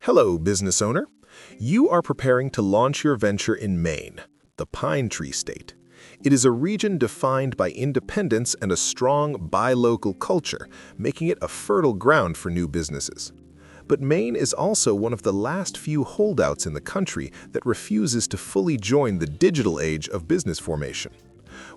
Hello, business owner. You are preparing to launch your venture in Maine, the Pine Tree State. It is a region defined by independence and a strong buy local culture, making it a fertile ground for new businesses. But Maine is also one of the last few holdouts in the country that refuses to fully join the digital age of business formation.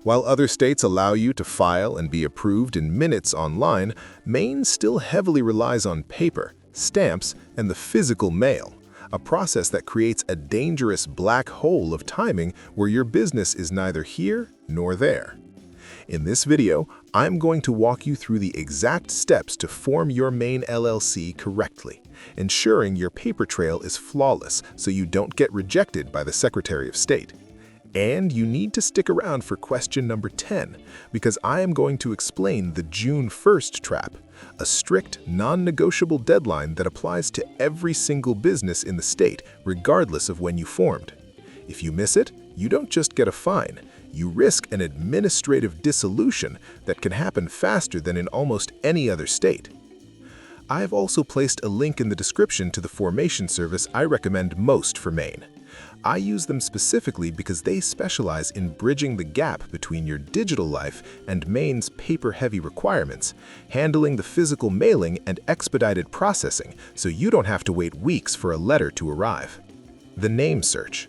While other states allow you to file and be approved in minutes online, Maine still heavily relies on paper, stamps, and the physical mail, a process that creates a dangerous black hole of timing where your business is neither here nor there. In this video, I'm going to walk you through the exact steps to form your Maine LLC correctly, ensuring your paper trail is flawless so you don't get rejected by the Secretary of State. And you need to stick around for question number 10, because I am going to explain the June 1st trap, a strict, non-negotiable deadline that applies to every single business in the state, regardless of when you formed. If you miss it, you don't just get a fine, you risk an administrative dissolution that can happen faster than in almost any other state. I have also placed a link in the description to the formation service I recommend most for Maine. I use them specifically because they specialize in bridging the gap between your digital life and Maine's paper-heavy requirements, handling the physical mailing and expedited processing so you don't have to wait weeks for a letter to arrive. The name search.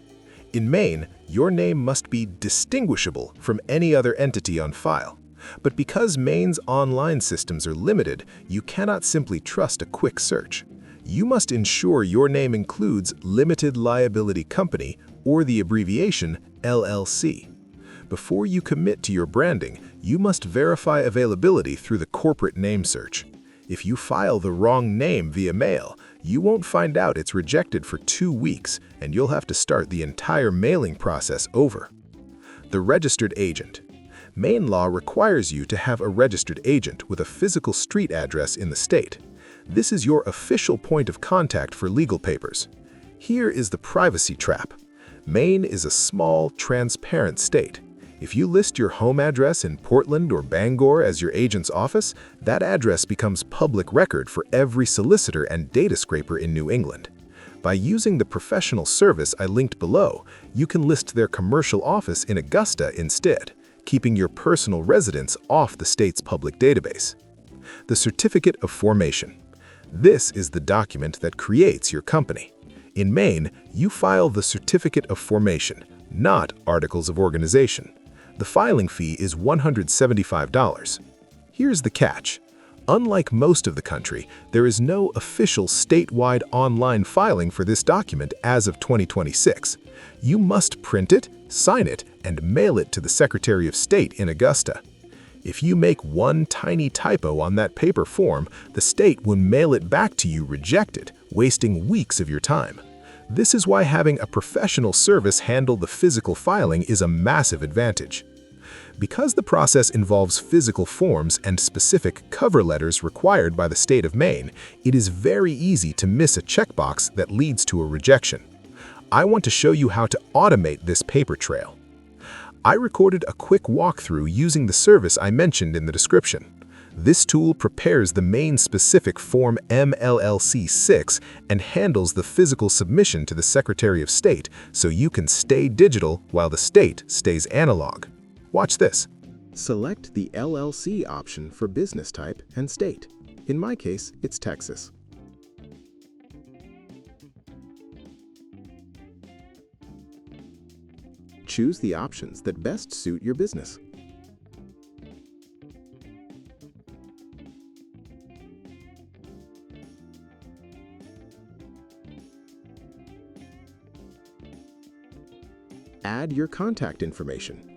In Maine, your name must be distinguishable from any other entity on file. But because Maine's online systems are limited, you cannot simply trust a quick search. You must ensure your name includes Limited Liability Company, or the abbreviation LLC. Before you commit to your branding, you must verify availability through the corporate name search. If you file the wrong name via mail, you won't find out it's rejected for 2 weeks, and you'll have to start the entire mailing process over. The registered agent. Maine law requires you to have a registered agent with a physical street address in the state. This is your official point of contact for legal papers. Here is the privacy trap. Maine is a small, transparent state. If you list your home address in Portland or Bangor as your agent's office, that address becomes public record for every solicitor and data scraper in New England. By using the professional service I linked below, you can list their commercial office in Augusta instead, keeping your personal residence off the state's public database. The Certificate of Formation. This is the document that creates your company. In Maine, you file the Certificate of Formation, not Articles of Organization. The filing fee is $175. Here's the catch. Unlike most of the country, there is no official statewide online filing for this document as of 2026. You must print it, sign it, and mail it to the Secretary of State in Augusta. If you make one tiny typo on that paper form, the state will mail it back to you rejected, wasting weeks of your time. This is why having a professional service handle the physical filing is a massive advantage. Because the process involves physical forms and specific cover letters required by the state of Maine, it is very easy to miss a checkbox that leads to a rejection. I want to show you how to automate this paper trail. I recorded a quick walkthrough using the service I mentioned in the description. This tool prepares the Maine-specific Form MLLC-6 and handles the physical submission to the Secretary of State so you can stay digital while the state stays analog. Watch this. Select the LLC option for business type and state. In my case, it's Texas. Choose the options that best suit your business. Add your contact information.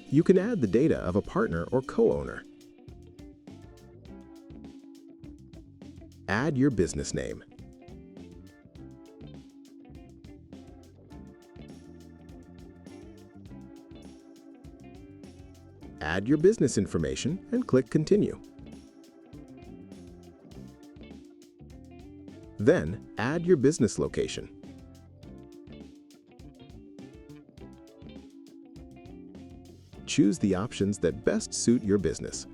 You can add the data of a partner or co-owner. Add your business name. Add your business information and click Continue. Then, add your business location. Choose the options that best suit your business.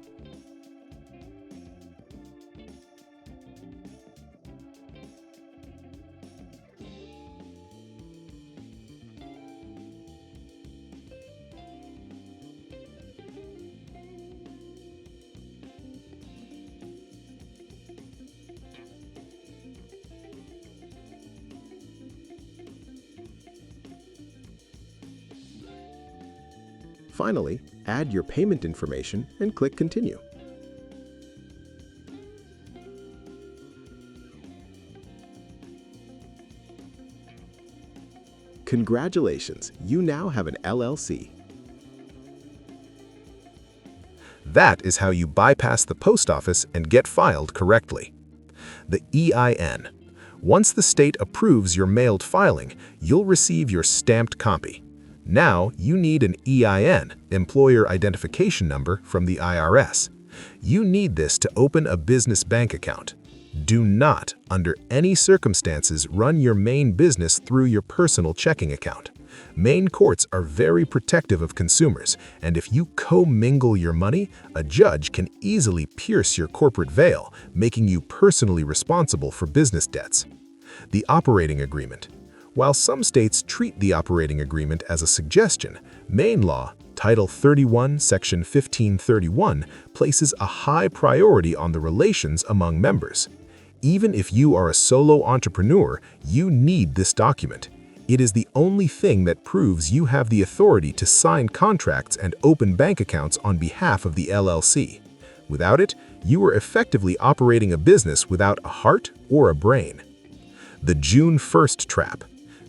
Finally, add your payment information and click Continue. Congratulations, you now have an LLC. That is how you bypass the post office and get filed correctly. The EIN. Once the state approves your mailed filing, you'll receive your stamped copy. Now you need an EIN, Employer Identification Number, from the IRS. You need this to open a business bank account. Do not, under any circumstances, run your Maine business through your personal checking account. Maine courts are very protective of consumers, and if you commingle your money, a judge can easily pierce your corporate veil, making you personally responsible for business debts. The operating agreement. While some states treat the operating agreement as a suggestion, Maine law, Title 31, Section 1531, places a high priority on the relations among members. Even if you are a solo entrepreneur, you need this document. It is the only thing that proves you have the authority to sign contracts and open bank accounts on behalf of the LLC. Without it, you are effectively operating a business without a heart or a brain. The June 1st trap.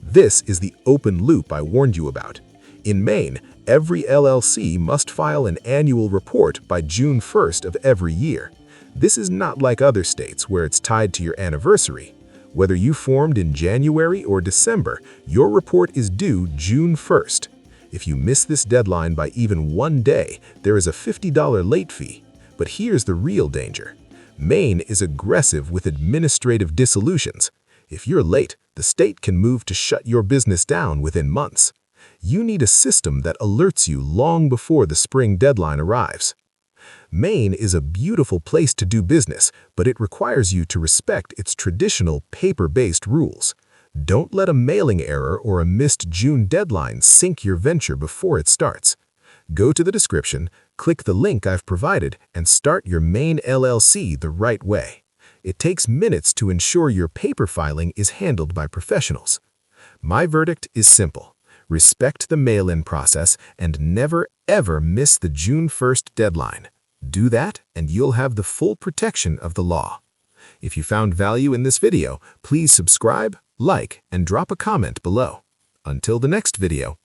This is the open loop I warned you about. In Maine, every LLC must file an annual report by June 1st of every year. This is not like other states where it's tied to your anniversary. Whether you formed in January or December, your report is due June 1st. If you miss this deadline by even one day, there is a $50 late fee. But here's the real danger. Maine is aggressive with administrative dissolutions. If you're late, the state can move to shut your business down within months. You need a system that alerts you long before the spring deadline arrives. Maine is a beautiful place to do business, but it requires you to respect its traditional paper-based rules. Don't let a mailing error or a missed June deadline sink your venture before it starts. Go to the description, click the link I've provided, and start your Maine LLC the right way. It takes minutes to ensure your paper filing is handled by professionals. My verdict is simple. Respect the mail-in process and never, ever miss the June 1st deadline. Do that, and you'll have the full protection of the law. If you found value in this video, please subscribe, like, and drop a comment below. Until the next video.